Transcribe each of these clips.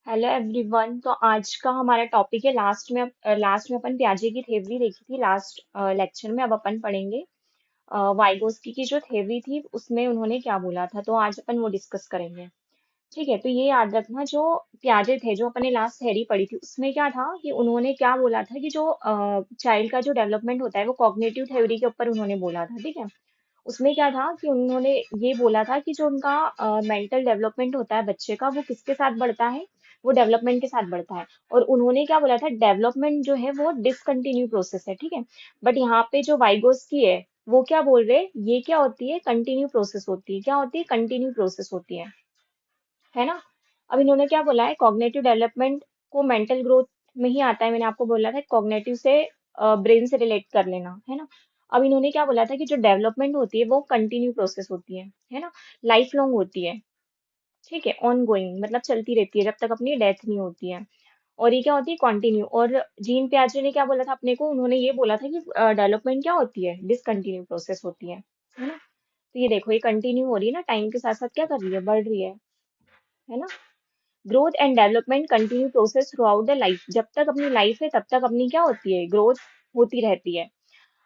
Hello everyone. तो आज का हमारा टॉपिक है लास्ट में अपन पियाजे की थ्योरी देखी थी लास्ट लेक्चर में। अब अपन पढ़ेंगे वाइगोस्की की जो थ्योरी थी उसमें उन्होंने क्या बोला था। तो आज अपन वो डिस्कस करेंगे। ठीक है, तो ये याद रखना, जो पियाजे थे, जो अपने लास्ट थ्योरी पढ़ी थी, उसमें क्या था कि उन्होंने क्या बोला था कि जो चाइल्ड का जो डेवलपमेंट होता है वो कॉग्निटिव थ्योरी के ऊपर उन्होंने बोला था। ठीक है, उसमें क्या था कि उन्होंने ये बोला था कि जो उनका मेंटल डेवलपमेंट होता है बच्चे का, वो किसके साथ बढ़ता है, वो डेवलपमेंट के साथ बढ़ता है। और उन्होंने क्या बोला था, डेवलपमेंट जो है वो डिसकंटिन्यू प्रोसेस है। ठीक है, बट यहाँ पे जो वाइगोस की है वो क्या बोल रहे हैं, ये क्या होती है, कंटिन्यू प्रोसेस होती है। क्या होती है, कंटिन्यू प्रोसेस होती है ना। अब इन्होंने क्या बोला है, कॉग्निटिव डेवलपमेंट को मेंटल ग्रोथ में ही आता है। मैंने आपको बोला था कॉग्निटिव से ब्रेन से रिलेट कर लेना, है ना। अब इन्होंने क्या बोला था कि जो डेवलपमेंट होती है वो कंटिन्यू प्रोसेस होती है ना, लाइफ लॉन्ग होती है। ठीक है, ऑन गोइंग मतलब चलती रहती है जब तक अपनी डेथ नहीं होती है। और ये क्या होती है, कॉन्टिन्यू। और जीन पियाजे ने क्या बोला था अपने को, उन्होंने ये बोला था कि डेवलपमेंट क्या होती है, डिसकंटिन्यू प्रोसेस होती है ना। तो ये देखो, ये कंटिन्यू हो रही है ना, टाइम के साथ साथ क्या कर रही है, बढ़ रही है ना। Growth and development continue process through out the life. जब तक अपनी लाइफ है तब तक अपनी क्या होती है, ग्रोथ होती रहती है।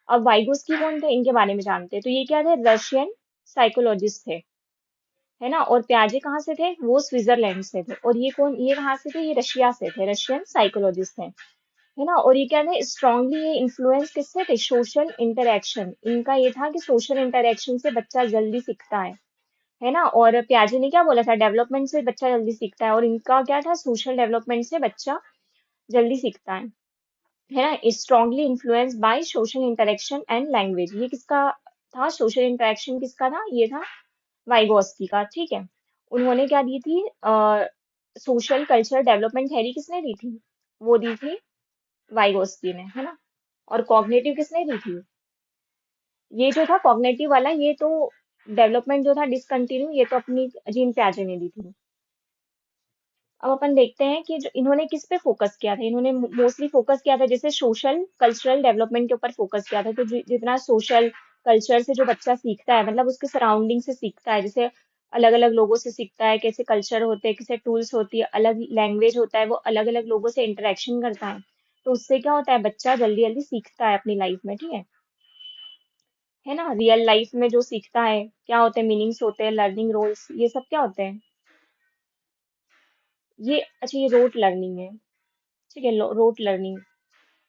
अब वाइगोस्की कौन थे, इनके बारे में जानते हैं। तो ये क्या थे, रशियन साइकोलॉजिस्ट थे, है ना। और प्याजे कहाँ से थे, वो स्विट्जरलैंड से थे। और ये कौन, ये कहाँ से थे, ये रशिया से थे, रशियन साइकोलॉजिस्ट थे, है ना। और ये क्या थे, स्ट्रांगली ये इन्फ्लुएंस किससे थे, सोशल इंटरेक्शन। इनका ये था कि सोशल इंटरेक्शन से बच्चा जल्दी सीखता है ना। और प्याजे ने क्या बोला था, डेवलपमेंट से बच्चा जल्दी सीखता है। और इनका क्या था, सोशल डेवलपमेंट से बच्चा जल्दी सीखता है ना। Strongly influence by social interaction and language. ये किसका था, सोशल इंटरेक्शन किसका था, ये था वाइगोस्की का। ठीक है, उन्होंने क्या दी थी, सोशल कल्चर डेवलपमेंट थ्योरी किसने दी थी, वो दी थी वाइगोस्की ने, है ना। और कॉग्निटिव किसने दी थी, ये जो था कॉग्निटिव वाला, ये तो डेवलपमेंट जो था डिसकंटिन्यू, ये तो अपनी जीन पियाजे ने दी थी। अब अपन देखते हैं कि जो इन्होंने किस पे फोकस किया था। इन्होंने मोस्टली फोकस किया था जैसे सोशल कल्चरल डेवलपमेंट के ऊपर फोकस किया था। तो जितना सोशल कल्चर से जो बच्चा सीखता है, मतलब उसके सराउंडिंग से सीखता है, जैसे अलग अलग लोगों से सीखता है, कैसे कल्चर होते हैं, कैसे टूल्स होती है, अलग लैंग्वेज होता है, वो अलग अलग लोगों से इंटरेक्शन करता है। तो उससे क्या होता है, बच्चा जल्दी जल्दी सीखता है अपनी लाइफ में। ठीक है ना। रियल लाइफ में जो सीखता है क्या होते हैं, मीनिंग्स होते हैं, लर्निंग रोल्स, ये सब क्या होते हैं, ये अच्छा, ये रोट लर्निंग है। ठीक है, रोट लर्निंग,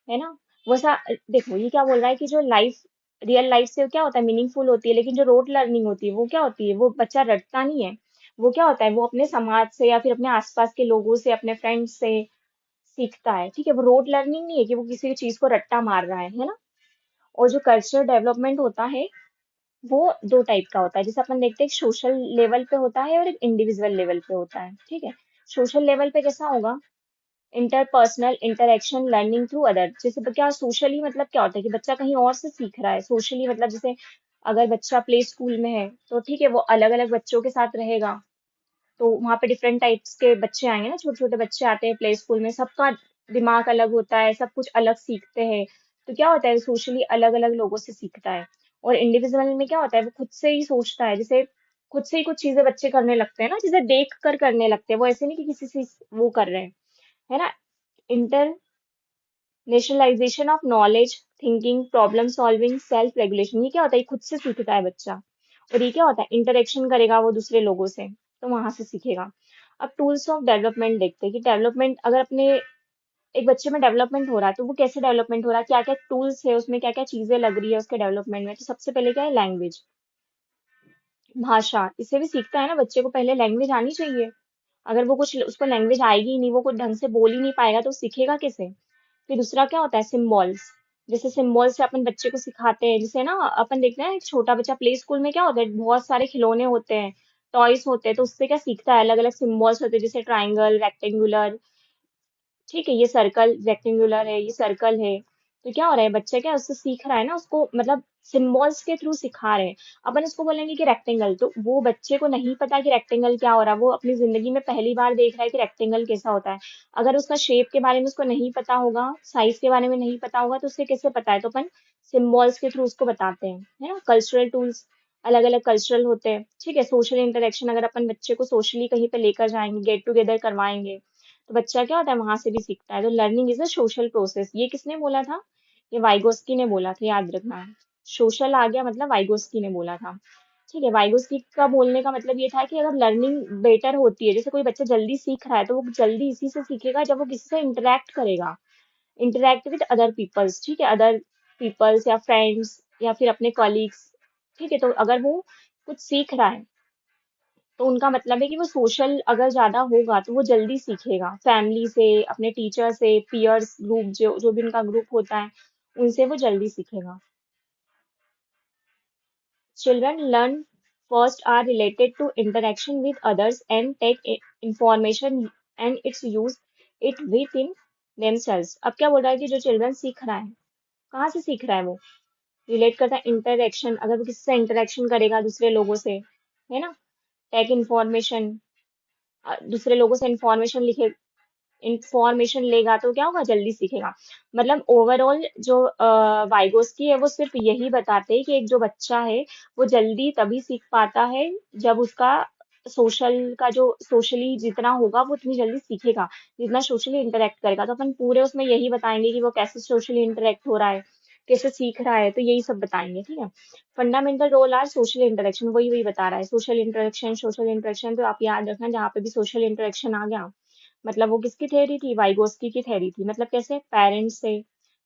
है ना। वैसा देखो, ये क्या बोल रहा है कि जो लाइफ, रियल लाइफ से क्या होता है, मीनिंगफुल होती है। लेकिन जो रोट लर्निंग होती है वो क्या होती है, वो बच्चा रटता नहीं है। वो क्या होता है, वो अपने समाज से या फिर अपने आसपास के लोगों से, अपने फ्रेंड्स से सीखता है। ठीक है, वो रोट लर्निंग नहीं है कि वो किसी चीज को रट्टा मार रहा है ना। और जो कल्चरल डेवलपमेंट होता है वो दो टाइप का होता है। जैसे अपन देखते हैं, एक सोशल लेवल पे होता है और एक इंडिविजुअल लेवल पे होता है। ठीक है, सोशल लेवल पे कैसा होगा, interpersonal interaction learning through other. जैसे क्या सोशली मतलब क्या होता है कि बच्चा कहीं और से सीख रहा है। सोशली मतलब जैसे अगर बच्चा प्ले स्कूल में है तो ठीक है, वो अलग अलग बच्चों के साथ रहेगा। तो वहाँ पे डिफरेंट टाइप्स के बच्चे आएंगे ना, छोटे छोटे बच्चे आते हैं प्ले स्कूल में, सबका दिमाग अलग होता है, सब कुछ अलग सीखते हैं। तो क्या होता है, सोशली अलग अलग लोगों से सीखता है। और इंडिविजुअल में क्या होता है, वो खुद से ही सोचता है। जैसे खुद से ही कुछ चीजें बच्चे करने लगते हैं ना, जैसे देख कर करने लगते हैं, वो ऐसे नहीं कि किसी से वो कर रहे हैं, है ना। Internationalisation of knowledge, thinking, problem solving, self regulation, ये क्या होता है, ये खुद से सीखता है बच्चा। और ये क्या होता है, इंटरेक्शन करेगा वो दूसरे लोगों से, तो वहां से सीखेगा। अब टूल्स ऑफ डेवलपमेंट देखते हैं कि डेवलपमेंट अगर अपने एक बच्चे में डेवलपमेंट हो रहा है तो वो कैसे डेवलपमेंट हो रहा है, क्या क्या टूल्स है उसमें, क्या क्या चीजें लग रही है उसके डेवलपमेंट में। तो सबसे पहले क्या है, लैंग्वेज, भाषा। इससे भी सीखता है ना, बच्चे को पहले लैंग्वेज आनी चाहिए। अगर वो कुछ, उसको लैंग्वेज आएगी ही नहीं, वो कुछ ढंग से बोल ही नहीं पाएगा, तो सीखेगा कैसे। फिर दूसरा क्या होता है, सिम्बॉल्स। जैसे सिम्बॉल्स से अपन बच्चे को सिखाते हैं, जैसे ना अपन देखते हैं एक छोटा बच्चा प्ले स्कूल में क्या होता है, बहुत सारे खिलौने होते हैं, टॉयज होते हैं। तो उससे क्या सीखता है, अलग अलग सिम्बॉल्स होते हैं, जैसे ट्राइंगल, रेक्टेंगुलर। ठीक है, ये सर्कल रेक्टेंगुलर है, ये सर्कल है। तो क्या हो रहा है, बच्चा क्या उससे सीख रहा है ना, उसको मतलब सिम्बॉल्स के थ्रू सिखा रहे हैं। अपन उसको बोलेंगे कि रेक्टेंगल, तो वो बच्चे को नहीं पता कि रेक्टेंगल क्या हो रहा है, वो अपनी जिंदगी में पहली बार देख रहा है कि रेक्टेंगल कैसा होता है। अगर उसका शेप के बारे में उसको नहीं पता होगा, साइज के बारे में नहीं पता होगा, तो उससे कैसे पता है। तो अपन सिम्बॉल्स के थ्रू उसको बताते हैं, है ना। कल्चरल टूल्स, अलग अलग कल्चरल होते हैं। ठीक है, सोशल इंटरेक्शन, अगर अपन बच्चे को सोशली कहीं पे लेकर जाएंगे, गेट टुगेदर करवाएंगे, तो बच्चा क्या होता है वहां से भी सीखता है। तो learning is a social process, ये किसने बोला था? ये वाइगोस्की ने बोला था, याद रखना। सोशल आ गया मतलब वाइगोस्की ने बोला था। ठीक है, वाइगोस्की का बोलने का मतलब ये था कि अगर लर्निंग बेटर होती है, जैसे कोई बच्चा जल्दी सीख रहा है तो वो जल्दी इसी से सीखेगा जब वो किसी से इंटरेक्ट करेगा, इंटरेक्ट विद अदर पीपल्स। ठीक है, अदर पीपल्स या फ्रेंड्स या फिर अपने कॉलीग्स। ठीक है, तो अगर वो कुछ सीख रहा है तो उनका मतलब है कि वो सोशल अगर ज्यादा होगा तो वो जल्दी सीखेगा, फैमिली से, अपने टीचर से, पीयर्स ग्रुप, जो जो भी उनका ग्रुप होता है उनसे वो जल्दी सीखेगा। Children learn first are related to interaction with others and take information and its use it within themselves। अब क्या बोल रहा है कि जो चिल्ड्रन सीख रहा है, कहाँ से सीख रहा है वो? रिलेट करता है इंटरेक्शन, अगर वो किसी से इंटरेक्शन करेगा दूसरे लोगों से, है ना। टेक इंफॉर्मेशन, दूसरे लोगों से इंफॉर्मेशन लिखे, इंफॉर्मेशन लेगा तो क्या होगा, जल्दी सीखेगा। मतलब ओवरऑल जो वाइगोस्की है वो सिर्फ यही बताते हैं कि एक जो बच्चा है वो जल्दी तभी सीख पाता है जब उसका सोशल का जो सोशली जितना होगा वो उतनी जल्दी सीखेगा जितना सोशली इंटरेक्ट करेगा। तो अपन पूरे उसमें यही बताएंगे कि वो कैसे सोशली इंटरेक्ट हो रहा है, कैसे सीख रहा है, तो यही सब बताएंगे। ठीक है, fundamental role are social interaction, वही वही बता रहा है, सोशल इंटरेक्शन, सोशल इंटरेक्शन। तो आप याद रखना जहाँ पे भी सोशल इंटरेक्शन आ गया मतलब वो किसकी थ्योरी थी, वाइगोस्की की थ्योरी थी। मतलब कैसे, पेरेंट्स से,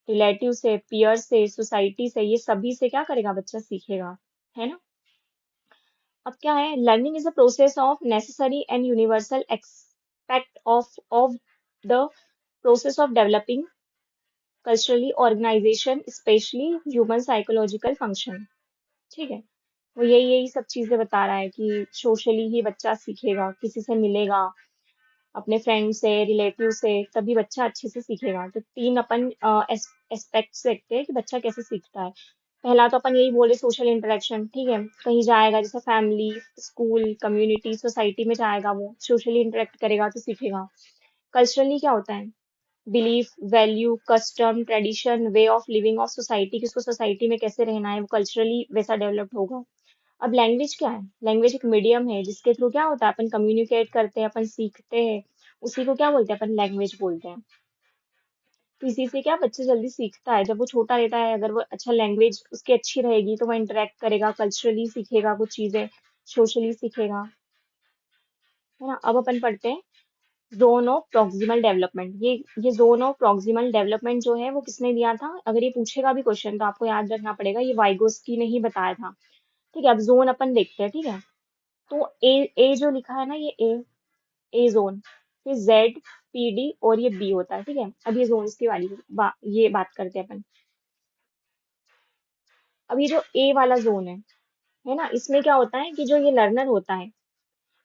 रिलेटिव से, पीयर से, सोसाइटी से, ये सभी से क्या करेगा बच्चा, सीखेगा, है ना। अब क्या है, learning is a process of necessary and universal expect of the process of developing culturally organisation specially human psychological function. ठीक है, वो यही यही सब चीजें बता रहा है कि सोशली ही बच्चा सीखेगा, किसी से मिलेगा, अपने फ्रेंड से, रिलेटिव से, तभी बच्चा अच्छे से सीखेगा। तो तीन अपन एस्पेक्ट्स देखते हैं कि बच्चा कैसे सीखता है। पहला तो अपन यही बोले, सोशल इंटरेक्शन। ठीक है, कहीं जाएगा जैसे फैमिली, स्कूल, कम्युनिटी, सोसाइटी में जाएगा, वो सोशली इंटरेक्ट करेगा तो सीखेगा। कल्चरली क्या होता है, belief, value, custom, tradition, way of living of society, किसको सोसाइटी में कैसे रहना है, वो कल्चरली वैसा डेवलप्ड होगा। अब लैंग्वेज क्या है, लैंग्वेज एक मीडियम है जिसके थ्रू क्या होता है, अपन कम्युनिकेट करते हैं, अपन सीखते हैं, उसी को क्या बोलते हैं, अपन लैंग्वेज बोलते हैं। तो इसी से क्या बच्चा जल्दी सीखता है, जब वो छोटा रहता है अगर वो अच्छा लैंग्वेज उसकी अच्छी रहेगी तो वो इंटरेक्ट करेगा, कल्चरली सीखेगा कुछ चीजें, सोशली सीखेगा, है ना। अब अपन पढ़ते हैं जोन ऑफ प्रॉक्सिमल डेवलपमेंट। ये जोन ऑफ प्रॉक्सिमल डेवलपमेंट जो है वो किसने दिया था, अगर ये पूछेगा भी क्वेश्चन तो आपको याद रखना पड़ेगा, ये वाइगोस्की ने ही बताया था। ठीक है, अब जोन अपन देखते हैं। ठीक है, तो ए जो लिखा है ना, ये ए जोन, फिर जेड, पी, डी और ये बी होता है। ठीक है, अब ये जोन्स की ये बात करते हैं अपन। अब ये जो ए वाला जोन है ना, इसमें क्या होता है कि जो ये लर्नर होता है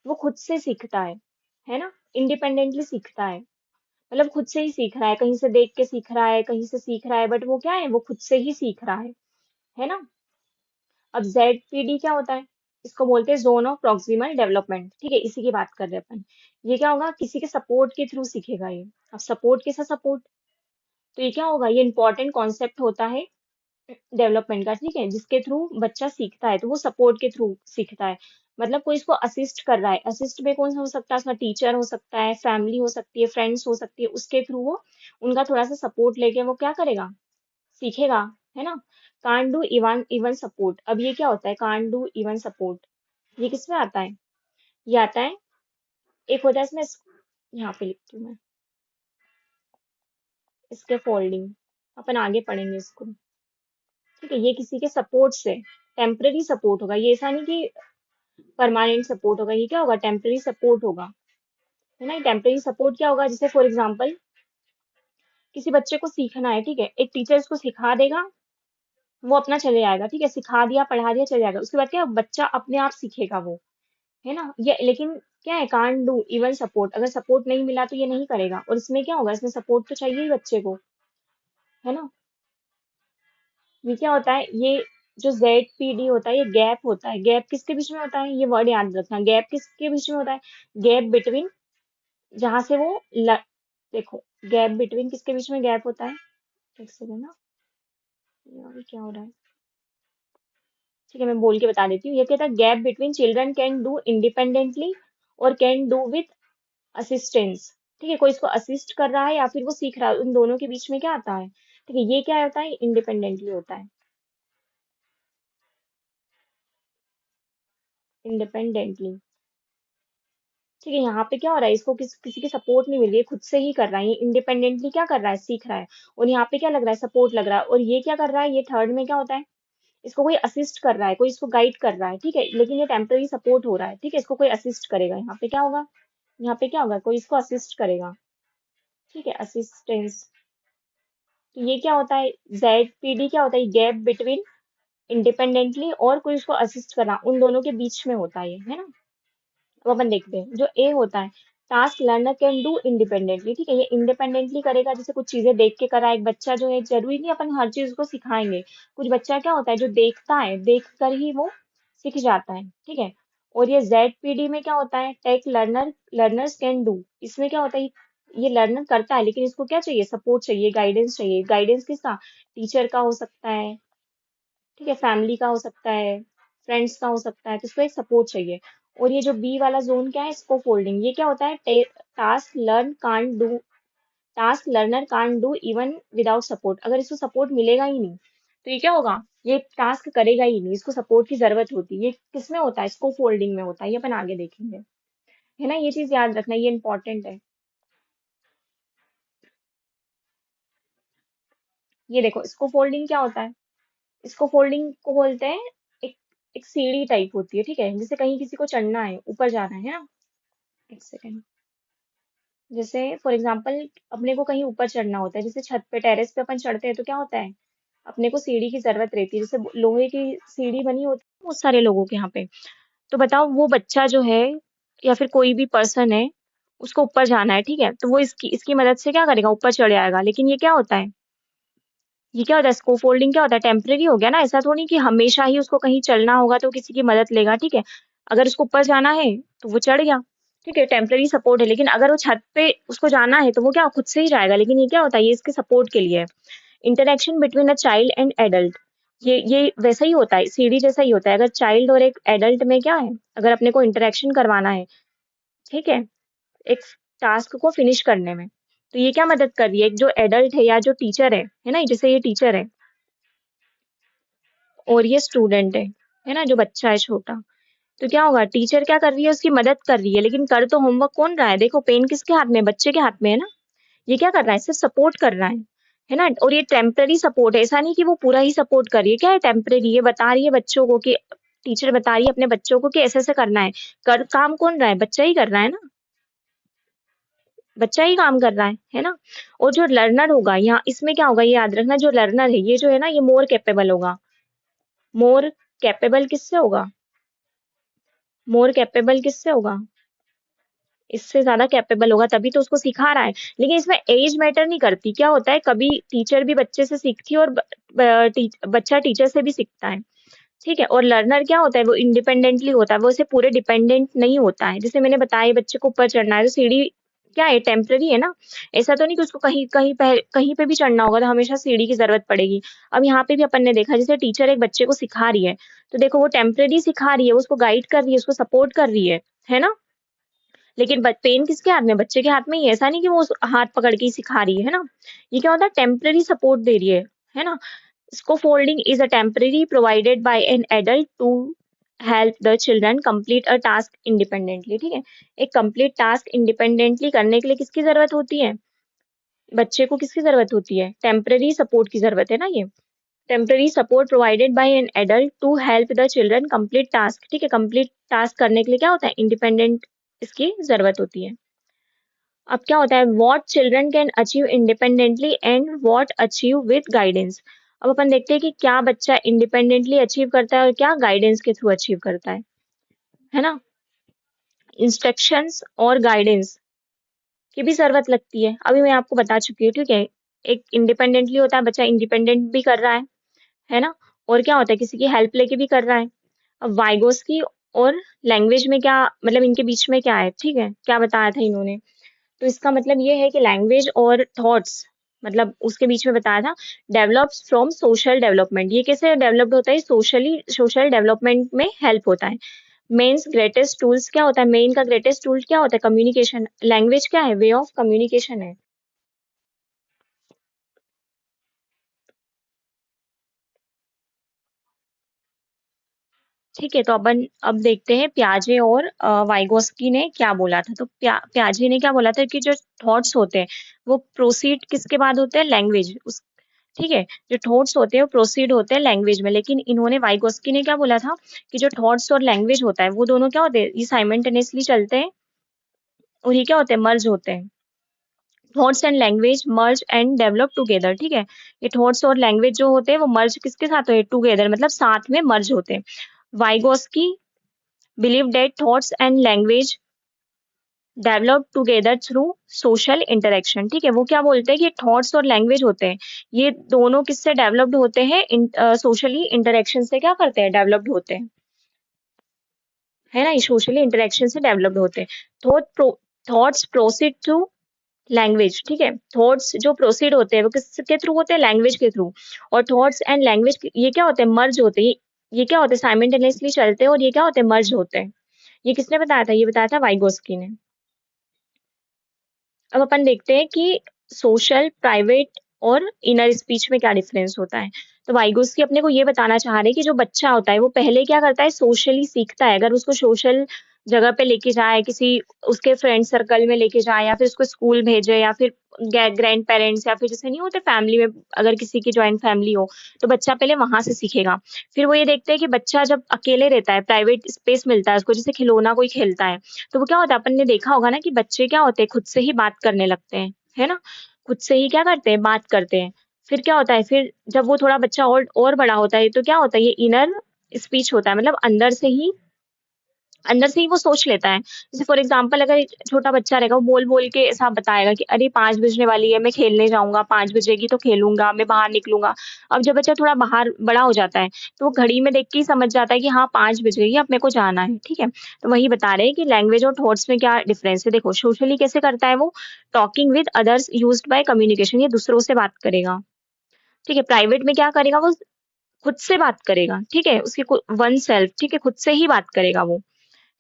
वो खुद से सीखता है ना, इंडिपेंडेंटली सीखता है। मतलब खुद से ही सीख रहा है, कहीं से देख के सीख रहा है, कहीं से सीख रहा है, बट वो क्या है, वो खुद से ही सीख रहा है ना। अब ZPD क्या होता है, इसको बोलते हैं जोन ऑफ प्रॉक्सिमल डेवलपमेंट। ठीक है, इसी की बात कर रहे हैं अपन। ये क्या होगा, किसी के सपोर्ट के थ्रू सीखेगा ये। अब सपोर्ट कैसा सपोर्ट, तो ये क्या होगा, ये इंपॉर्टेंट कॉन्सेप्ट होता है डेवलपमेंट का। ठीक है, जिसके थ्रू बच्चा सीखता है तो वो सपोर्ट के थ्रू सीखता है। मतलब कोई इसको असिस्ट कर रहा है, असिस्ट में कौन सा हो सकता है, उसका टीचर हो सकता है, फैमिली हो सकती है, फ्रेंड्स हो सकती है, उसके थ्रू वो उनका थोड़ा सा सपोर्ट लेके वो क्या करेगा, सीखेगा, है ना। Can't do even even support, अब ये क्या होता है, कांट डू इवन सपोर्ट, ये किसमें आता है, ये आता है, एक होता है इसमें यहाँ पे लिखती हूँ मैं, इसके फोल्डिंग, अपन आगे पढ़ेंगे इसको। ठीक है, ये किसी के सपोर्ट से, टेम्पररी सपोर्ट होगा ये, ऐसा नहीं कि परमानेंट सपोर्ट होगा, ये क्या होगा, टेम्पररी सपोर्ट होगा, है ना। टेम्पररी सपोर्ट क्या होगा, जैसे फॉर एग्जाम्पल किसी बच्चे को सीखना है, ठीक है, एक टीचर इसको सिखा देगा, वो अपना चले जाएगा। ठीक है, सिखा दिया, पढ़ा दिया, चले जाएगा, उसके बाद क्या बच्चा अपने आप सीखेगा वो, है ना। ये लेकिन क्या है, कांट डू इवन सपोर्ट, अगर सपोर्ट नहीं मिला तो ये नहीं करेगा, और इसमें क्या होगा, इसमें सपोर्ट तो चाहिए ही बच्चे को, है ना। ये क्या होता है, ये जो ZPD होता है ये गैप होता है, गैप किसके बीच में होता है, ये वर्ड याद रखना, गैप किसके बीच में होता है, गैप बिटवीन, जहां से वो देखो, गैप बिटवीन किसके बीच में गैप होता है, एक सेकंड ना, यार ये क्या हो रहा है। ठीक है, मैं बोल के बता देती हूँ, ये कहता है gap between children can do independently और कैन डू विथ असिस्टेंस। ठीक है, कोई इसको असिस्ट कर रहा है या फिर वो सीख रहा है, उन दोनों के बीच में क्या आता है? ठीक है, ये क्या होता है? इंडिपेंडेंटली होता है। इंडिपेंडेंटली। ठीक है, यहाँ पे क्या हो रहा है? इसको किसी की सपोर्ट नहीं मिल रही है, खुद से ही कर रहा है, ये इंडिपेंडेंटली क्या कर रहा है? सीख रहा है। और यहाँ पे क्या लग रहा है? सपोर्ट लग रहा है। और ये क्या कर रहा है? ये थर्ड में क्या होता है? इसको कोई असिस्ट कर रहा है, कोई इसको गाइड कर रहा है, ठीक है, लेकिन ये टेम्पररी सपोर्ट हो रहा है, ठीक है, इसको कोई असिस्ट करेगा। यहाँ पे क्या होगा? यहाँ पे क्या होगा? कोई इसको असिस्ट करेगा। ठीक है, असिस्टेंस। तो ये क्या होता है? ZPD क्या होता है? गैप बिटवीन इंडिपेंडेंटली और कोई उसको असिस्ट करना, उन दोनों के बीच में होता है ये, है ना? अब अपन देखते हैं जो ए होता है, task learner can do independently. ठीक है, ये इंडिपेंडेंटली करेगा, जैसे कुछ चीजें देख के करा। एक बच्चा जो है, जरूरी नहीं अपन हर चीज उसको सिखाएंगे, कुछ बच्चा क्या होता है जो देखता है, देख कर ही वो सीख जाता है। ठीक है, और ये ZPD में क्या होता है? Take learner learners can do, इसमें क्या होता है? ये लर्नर करता है, लेकिन इसको क्या चाहिए? सपोर्ट चाहिए, गाइडेंस चाहिए। गाइडेंस किसका? टीचर का हो सकता है, ठीक है, फैमिली का हो सकता है, फ्रेंड्स का हो सकता है, तो इसको एक सपोर्ट चाहिए। और ये जो बी वाला जोन क्या है? इसको फोल्डिंग। ये क्या होता है? Task learn can't do, task learner can't do even without support. अगर इसको सपोर्ट मिलेगा ही नहीं तो ये क्या होगा? ये टास्क करेगा ही नहीं, इसको सपोर्ट की जरूरत होती है। ये किस में होता है? इसको फोल्डिंग में होता है, ये अपन आगे देखेंगे, है ना? ये चीज याद रखना, ये इंपॉर्टेंट है। ये देखो, इसको फोल्डिंग क्या होता है? इसको फोल्डिंग को बोलते हैं, एक एक सीढ़ी टाइप होती है, ठीक है, जैसे कहीं किसी को चढ़ना है, ऊपर जाना है ना। एक सेकेंड। जैसे फॉर एग्जांपल अपने को कहीं ऊपर चढ़ना होता है, जैसे छत पे, टेरेस पे अपन चढ़ते हैं, तो क्या होता है? अपने को सीढ़ी की जरूरत रहती है, जैसे लोहे की सीढ़ी बनी होती है बहुत सारे लोगों के यहाँ पे। तो बताओ, वो बच्चा जो है या फिर कोई भी पर्सन है, उसको ऊपर जाना है, ठीक है, तो वो इसकी इसकी मदद से क्या करेगा? ऊपर चढ़ जाएगा। लेकिन ये क्या होता है? ये क्या होता है? स्कोप फोल्डिंग क्या होता है? टेम्परेरी हो गया ना, ऐसा थोड़ी कि हमेशा ही उसको कहीं चलना होगा तो किसी की मदद लेगा, ठीक है। अगर उसको ऊपर जाना है तो वो चढ़ गया, ठीक है, टेम्परेरी सपोर्ट है। लेकिन अगर वो छत पे उसको जाना है तो वो क्या खुद से ही जाएगा। लेकिन ये क्या होता है? ये इसके सपोर्ट के लिए है। Interaction between a child and adult, ये वैसा ही होता है, सीढ़ी जैसा ही होता है। अगर चाइल्ड और एक एडल्ट में क्या है? अगर अपने को इंटरेक्शन करवाना है, ठीक है, एक टास्क को फिनिश करने में, तो ये क्या मदद कर रही है? एक जो एडल्ट है या जो टीचर है ना, जैसे ये टीचर है और ये स्टूडेंट है ना, जो बच्चा है छोटा, तो क्या होगा? टीचर क्या कर रही है? उसकी मदद कर रही है, लेकिन कर तो होमवर्क कौन रहा है? देखो, पेन किसके हाथ में है? बच्चे के हाथ में है ना। ये क्या कर रहा है? सिर्फ सपोर्ट कर रहा है ना। और ये टेम्पररी सपोर्ट है, ऐसा नहीं कि वो पूरा ही सपोर्ट कर रही है। क्या है? टेम्पररी। ये बता रही है बच्चों को कि, टीचर बता रही है अपने बच्चों को कि ऐसे ऐसे करना है। कर काम कौन रहा है? बच्चा ही कर रहा है ना, बच्चा ही काम कर रहा है ना। और जो लर्नर होगा यहाँ, इसमें क्या होगा? ये याद रखना, जो लर्नर है ये जो है ना, ये मोर कैपेबल होगा। मोर कैपेबल किससे होगा? मोर कैपेबल किससे होगा? इससे ज्यादा कैपेबल होगा, तभी तो उसको सिखा रहा है। लेकिन इसमें एज मैटर नहीं करती। क्या होता है? कभी टीचर भी बच्चे से सीखती है और बच्चा टीचर से भी सीखता है, ठीक है। और लर्नर क्या होता है? वो इंडिपेंडेंटली होता है, वो उसे पूरे डिपेंडेंट नहीं होता है। जैसे मैंने बताया, बच्चे को ऊपर चढ़ना है तो सीढ़ी क्या है? टेम्पररी है ना। ऐसा तो नहीं कि उसको कहीं पे भी चढ़ना होगा तो हमेशा सीढ़ी की जरूरत पड़ेगी। अब यहाँ पे भी अपन ने देखा, जैसे टीचर एक बच्चे को सिखा रही है, तो देखो वो टेम्पररी सिखा रही है, वो उसको गाइड कर रही है, उसको सपोर्ट कर रही है ना। लेकिन पेन किसके हाथ में? बच्चे के हाथ में ही है। ऐसा नहीं कि वो हाथ पकड़ के ही सिखा रही है ना। ये क्या होता है? टेम्पररी सपोर्ट दे रही है ना। Scaffolding is a temporary provided by an adult to help the children complete a task independently। ठीक है, एक complete task independently करने के लिए किसकी जरूरत होती है? बच्चे को किसकी जरूरत होती है? टेम्पररी सपोर्ट की जरूरत है ना। ये temporary support provided by an adult to help the children complete task. ठीक है, कंप्लीट टास्क करने के लिए क्या होता है? इंडिपेंडेंट इसकी जरूरत होती है। अब क्या होता है? What children can achieve independently and what achieve with guidance. अब अपन देखते हैं कि क्या बच्चा इंडिपेंडेंटली अचीव करता है और क्या गाइडेंस के थ्रू अचीव करता है ना। इंस्ट्रक्शंस और गाइडेंस की भी जरूरत लगती है, अभी मैं आपको बता चुकी हूँ, ठीक है। एक इंडिपेंडेंटली होता है, बच्चा इंडिपेंडेंट भी कर रहा है ना। और क्या होता है? किसी की हेल्प लेके भी कर रहा है। अब वाइगोस की और लैंग्वेज में क्या मतलब, इनके बीच में क्या है? ठीक है, क्या बताया था इन्होंने? तो इसका मतलब ये है कि लैंग्वेज और थॉट्स, मतलब उसके बीच में बताया था, डेवलप्स फ्रॉम सोशल डेवलपमेंट। ये कैसे डेवलप्ड होता है? सोशली, सोशल डेवलपमेंट में हेल्प होता है। मेन्स ग्रेटेस्ट टूल्स क्या होता है? मेन का ग्रेटेस्ट टूल क्या होता है? कम्युनिकेशन। लैंग्वेज क्या है? वे ऑफ कम्युनिकेशन है। ठीक है, तो अपन अब देखते हैं प्याजे और वाइगोस्की ने क्या बोला था। तो प्याजे ने क्या बोला था कि जो थॉट्स होते हैं वो प्रोसीड किसके बाद होते हैं? लैंग्वेज उस ठीक है, जो थॉट्स होते हैं वो प्रोसीड होते हैं लैंग्वेज में, लेकिन इन्होंने वाइगोस्की ने क्या बोला था कि जो थॉट्स और लैंग्वेज होता है वो दोनों क्या होते हैं? ये साइमल्टेनियसली चलते हैं और ये क्या होते हैं? मर्ज होते हैं। Thoughts and language merge and develop together. ठीक है, ये थॉट्स और लैंग्वेज जो होते हैं वो मर्ज किसके साथ होते हैं? टुगेदर, मतलब साथ में मर्ज होते हैं। Vygotsky believe that thoughts and language develop together through social interaction. ठीक है, वो क्या बोलते हैं कि थॉट्स और लैंग्वेज होते हैं ये दोनों किससे डेवलप्ड होते हैं? सोशली इंटरेक्शन से क्या करते हैं? डेवलप्ड होते हैं, है ना? ये सोशली इंटरेक्शन से डेवलप्ड होते हैं। Thoughts proceed through language. ठीक है, थॉट्स जो प्रोसीड होते हैं वो किसके थ्रू होते हैं? लैंग्वेज के थ्रू। और थॉट्स एंड लैंग्वेज ये क्या होते हैं? मर्ज होते हैं। ये क्या होते हैं? साइमल्टेनियसली चलते हैं और ये क्या होते हैं? मर्ज होते हैं। ये किसने बताया था? ये बताया था वाइगोस्की ने। अब अपन देखते हैं कि सोशल, प्राइवेट और इनर स्पीच में क्या डिफरेंस होता है। तो वाइगोस्की अपने को ये बताना चाह रहे हैं कि जो बच्चा होता है वो पहले क्या करता है? सोशली सीखता है। अगर उसको सोशल जगह पे लेके जाए, किसी उसके फ्रेंड सर्कल में लेके जाए, या फिर उसको स्कूल भेजे, या फिर ग्रैंड पेरेंट्स, या फिर जैसे नहीं होते फैमिली में, अगर किसी की ज्वाइंट फैमिली हो तो बच्चा पहले वहां से सीखेगा। फिर वो ये देखते हैं कि बच्चा जब अकेले रहता है, प्राइवेट स्पेस मिलता है उसको, जैसे खिलौना कोई खेलता है, तो वो क्या होता है? अपन ने देखा होगा ना कि बच्चे क्या होते हैं? खुद से ही बात करने लगते हैं, है ना? खुद से ही क्या करते हैं? बात करते हैं। फिर क्या होता है? फिर जब वो थोड़ा बच्चा और बड़ा होता है तो क्या होता है? ये इनर स्पीच होता है, मतलब अंदर से ही वो सोच लेता है। जैसे फॉर एग्जाम्पल, अगर एक छोटा बच्चा रहेगा वो बोल बोल के ऐसा बताएगा कि अरे 5 बजने वाली है, मैं खेलने जाऊंगा, 5 बजेगी तो खेलूंगा, मैं बाहर निकलूंगा। अब जब बच्चा थोड़ा बाहर बड़ा हो जाता है तो वो घड़ी में देख के ही समझ जाता है कि हाँ 5 बज गई, अब मेरे को जाना है। ठीक है, तो वही बता रहे हैं कि लैंग्वेज और थॉट्स में क्या डिफरेंस है। देखो, सोशली कैसे करता है वो? Talking with others used by communication, ये दूसरों से बात करेगा। ठीक है, प्राइवेट में क्या करेगा वो? खुद से बात करेगा। ठीक है, उसकी वन सेल्फ, ठीक है, खुद से ही बात करेगा वो,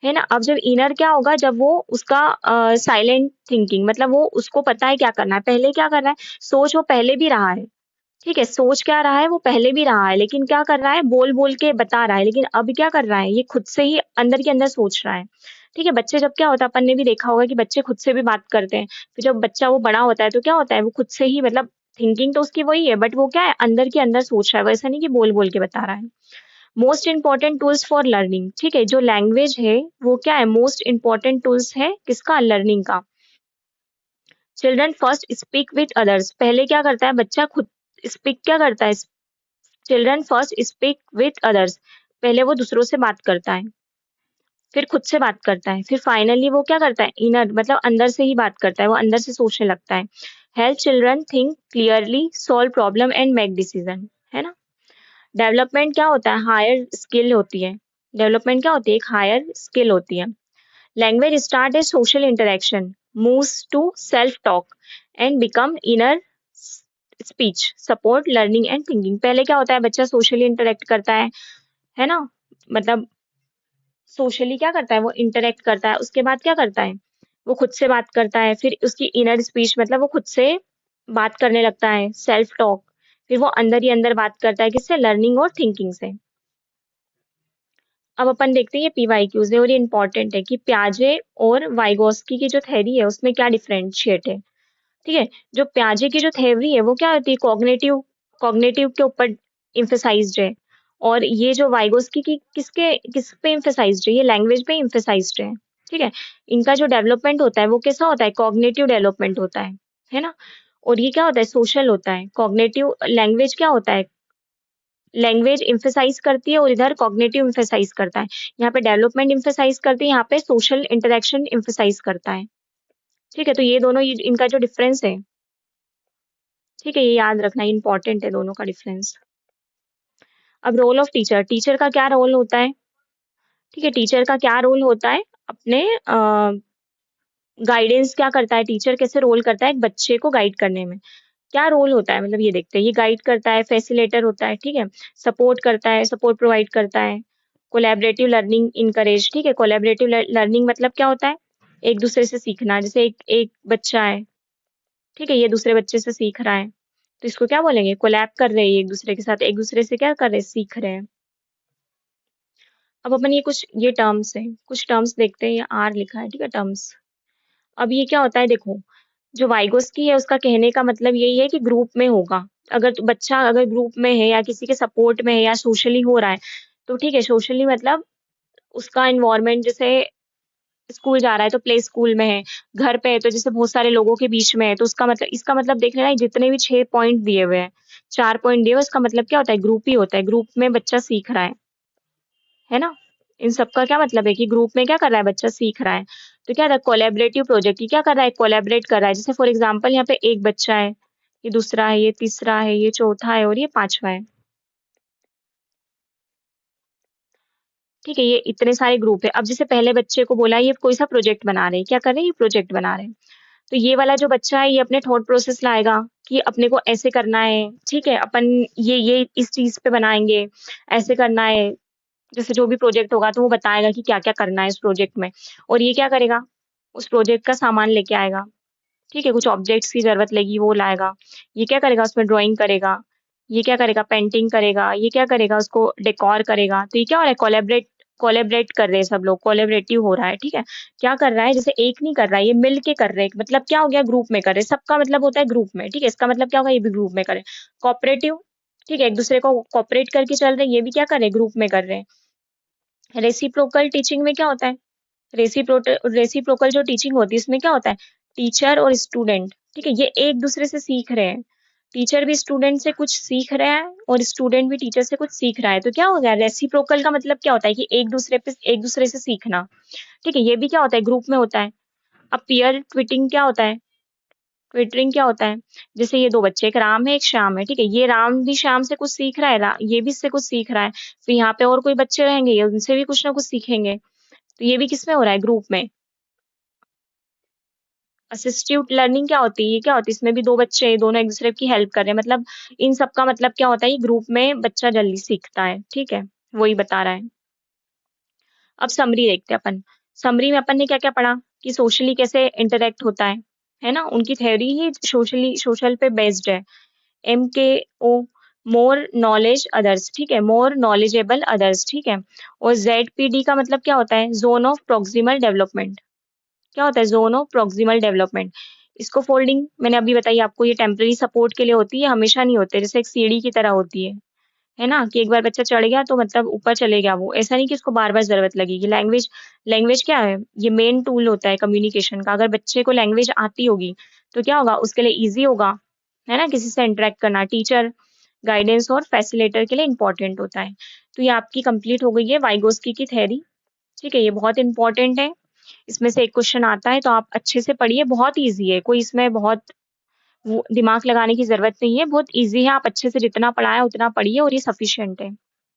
है ना? अब जब इनर क्या होगा? जब वो उसका साइलेंट थिंकिंग, मतलब वो उसको पता है क्या करना है, पहले क्या कर रहा है? सोच वो पहले भी रहा है। ठीक है, सोच क्या रहा है? वो पहले भी रहा है, लेकिन क्या कर रहा है? बोल बोल के बता रहा है, लेकिन अब क्या कर रहा है? ये खुद से ही अंदर के अंदर सोच रहा है। ठीक है, बच्चे जब क्या होता है, अपन ने भी देखा होगा कि बच्चे खुद से भी बात करते हैं। फिर जब बच्चा वो बड़ा होता है तो क्या होता है? वो खुद से ही, मतलब थिंकिंग तो उसकी वही है, बट वो क्या है? अंदर के अंदर सोच रहा है, वैसा नहीं कि बोल बोल के बता रहा है। Most important tools for learning. ठीक है, जो लैंग्वेज है वो क्या है? मोस्ट इंपॉर्टेंट टूल्स है किसका? लर्निंग का। Children first speak with others, पहले क्या करता है बच्चा? खुद स्पीक क्या करता है? Children first speak with others, पहले वो दूसरों से बात करता है, फिर खुद से बात करता है, फिर फाइनली वो क्या करता है? इनर, मतलब अंदर से ही बात करता है, वो अंदर से सोचने लगता है। Help children think clearly, solve problem and make decision, है ना? डेवलपमेंट क्या होता है? हायर स्किल होती है। डेवलपमेंट क्या होती है? एक हायर स्किल होती है। Language start a social interaction, moves to self talk and become inner speech, support learning and thinking. पहले क्या होता है? बच्चा सोशली इंटरेक्ट करता है ना? मतलब सोशली क्या करता है? वो इंटरेक्ट करता है, उसके बाद क्या करता है? वो खुद से बात करता है, फिर उसकी इनर स्पीच, मतलब वो खुद से बात करने लगता है, सेल्फ टॉक। फिर वो अंदर ही अंदर बात करता है, किससे? लर्निंग और थिंकिंग से। अब अपन देखते हैं ये पीवाईक्यूज है और ये इंपॉर्टेंट है कि प्याजे और वाइगोस्की की जो थ्योरी है उसमें क्या डिफरेंशिएट है। ठीक है, जो प्याजे की जो थ्योरी है वो क्या होती है? कॉग्निटिव कॉग्निटिव के ऊपर इम्फेसाइज्ड है। और ये जो वाइगोस्की की किस पे इम्फेसाइज्ड है? ये लैंग्वेज पे इम्फेसाइज्ड है। ठीक है, इनका जो डेवलपमेंट होता है वो कैसा होता है? कॉग्निटिव डेवलपमेंट होता है ना? और ये क्या होता है? सोशल होता है। कॉग्निटिव लैंग्वेज क्या होता है? लैंग्वेज इम्फेसाइज करती है और इधर कॉग्निटिव इम्फेसाइज करता है। यहाँ पे डेवलपमेंट इम्फेसाइज करती है, यहाँ पे सोशल इंटरेक्शन इम्फेसाइज करता है। ठीक है, तो ये दोनों इनका जो डिफरेंस है, ठीक है, ये याद रखना, इंपॉर्टेंट है दोनों का डिफरेंस। अब रोल ऑफ टीचर, टीचर का क्या रोल होता है? ठीक है, टीचर का क्या रोल होता है? अपने गाइडेंस क्या करता है? टीचर कैसे रोल करता है एक बच्चे को गाइड करने में? क्या रोल होता है? मतलब ये देखते हैं, ये गाइड करता है, फैसिलेटर होता है, ठीक है, सपोर्ट करता है, सपोर्ट प्रोवाइड करता है, कोलैबोरेटिव लर्निंग इनकरेज, ठीक है। कोलैबोरेटिव लर्निंग मतलब क्या होता है? एक दूसरे से सीखना। जैसे एक एक बच्चा है, ठीक है, ये दूसरे बच्चे से सीख रहा है, तो इसको क्या बोलेंगे? कोलैब कर रहे हैं एक दूसरे के साथ, एक दूसरे से क्या कर रहे हैं? सीख रहे हैं। अब अपन ये टर्म्स है, कुछ टर्म्स देखते हैं। ये आर लिखा है, ठीक है, टर्म्स। अब ये क्या होता है देखो, जो वाइगोस्की है उसका कहने का मतलब यही है कि ग्रुप में होगा। अगर बच्चा अगर ग्रुप में है या किसी के सपोर्ट में है या सोशली हो रहा है, तो ठीक है, सोशली मतलब उसका इन्वायरमेंट, जैसे स्कूल जा रहा है तो प्ले स्कूल में है, घर पे है तो जैसे बहुत सारे लोगों के बीच में है, तो उसका मतलब, इसका मतलब देख लेना, जितने भी 6 पॉइंट दिए हुए हैं, 4 पॉइंट दिए हुए, उसका मतलब क्या होता है? ग्रुप ही होता है। ग्रुप में बच्चा सीख रहा है ना। इन सबका क्या मतलब है कि ग्रुप में क्या कर रहा है? बच्चा सीख रहा है। तो क्या था? Collaborative project. ये क्या कर रहा है? कोलैबोरेट कर रहा है। जैसे फॉर एग्जांपल यहाँ पे एक बच्चा है, ये दूसरा है, ये तीसरा है, ये चौथा है और ये पांचवा है, ठीक है। ये इतने सारे ग्रुप है। अब जैसे पहले बच्चे को बोला ये कोई सा प्रोजेक्ट बना रहे हैं, क्या कर रहे हैं? ये प्रोजेक्ट बना रहे हैं। तो ये वाला जो बच्चा है ये अपने थॉट प्रोसेस लाएगा कि अपने को ऐसे करना है, ठीक है, अपन ये इस चीज पे बनाएंगे, ऐसे करना है। जैसे जो भी प्रोजेक्ट होगा तो वो बताएगा कि क्या क्या करना है इस प्रोजेक्ट में। और ये क्या करेगा? उस प्रोजेक्ट का सामान लेके आएगा, ठीक है, कुछ ऑब्जेक्ट्स की जरूरत लगी वो लाएगा। ये क्या करेगा? उसमें ड्राइंग करेगा। ये क्या करेगा? पेंटिंग करेगा। ये क्या करेगा? उसको डेकोर करेगा। तो ये क्या हो रहा है? कोलेबरेट कर रहे हैं सब लोग, कोलेबरेटिव हो रहा है, ठीक है। क्या कर रहा है? जैसे एक नहीं कर रहा है, ये मिल के कर रहे हैं, मतलब क्या हो गया? ग्रुप में कर रहे हैं। सबका मतलब होता है ग्रुप में, ठीक है। इसका मतलब क्या होगा? ये भी ग्रुप में करे। कॉपरेटिव, ठीक है, एक दूसरे को कॉपरेट करके चल रहे हैं, ये भी क्या कर रहे हैं? ग्रुप में कर रहे हैं। रेसिप्रोकल टीचिंग में क्या होता है? रेसिप्रोकल जो टीचिंग होती है इसमें क्या होता है? टीचर और स्टूडेंट, ठीक है, ये एक दूसरे से सीख रहे हैं। टीचर भी स्टूडेंट से कुछ सीख रहा है और स्टूडेंट भी टीचर से कुछ सीख रहा है। तो क्या हो गया? रेसिप्रोकल का मतलब क्या होता है? कि एक दूसरे से सीखना, ठीक है। ये भी क्या होता है? ग्रुप में होता है। अब पीयर ट्विटिंग क्या होता है? ट्विटरिंग क्या होता है? जैसे ये दो बच्चे, एक राम है एक श्याम है, ठीक है, ये राम भी श्याम से कुछ सीख रहा है, ये भी इससे कुछ सीख रहा है। फिर यहाँ पे और कोई बच्चे रहेंगे, ये उनसे भी कुछ ना कुछ सीखेंगे। तो ये भी किसमें हो रहा है? ग्रुप में। असिस्टिव लर्निंग क्या होती है? ये क्या होती है? इसमें भी दो बच्चे दोनों एक दूसरे की हेल्प कर रहे हैं, मतलब इन सब का मतलब क्या होता है? ये ग्रुप में बच्चा जल्दी सीखता है, ठीक है, वही बता रहा है। अब समरी देखते हैं अपन। समरी में अपन ने क्या क्या पढ़ा? कि सोशली कैसे इंटरेक्ट होता है ना। उनकी थ्योरी ही सोशल पे बेस्ड है। MKO, मोर नॉलेज अदर्स, ठीक है, मोर नॉलेजेबल अदर्स, ठीक है। और ZPD का मतलब क्या होता है? Zone of proximal development. क्या होता है? Zone of proximal development. इसको फोल्डिंग मैंने अभी बताई आपको, ये टेम्पररी सपोर्ट के लिए होती है, हमेशा नहीं होते, जैसे एक सीढ़ी की तरह होती है ना, कि एक बार बच्चा चढ़ गया तो मतलब ऊपर चले गया वो, ऐसा नहीं कि उसको बार बार जरूरत लगेगी। लैंग्वेज लैंग्वेज क्या है? ये मेन टूल होता है कम्युनिकेशन का। अगर बच्चे को लैंग्वेज आती होगी तो क्या होगा? उसके लिए इजी होगा, है ना, किसी से इंटरेक्ट करना। टीचर, गाइडेंस और फैसिलिटेटर के लिए इंपॉर्टेंट होता है। तो ये आपकी कंप्लीट हो गई है वाइगोस्की की थ्योरी, ठीक है। ये बहुत इंपॉर्टेंट है, इसमें से एक क्वेश्चन आता है तो आप अच्छे से पढ़िए। बहुत इजी है, कोई इसमें बहुत वो दिमाग लगाने की जरूरत नहीं है, बहुत इजी है। आप अच्छे से जितना पढ़ाया उतना पढ़िए और ये सफिशिएंट है।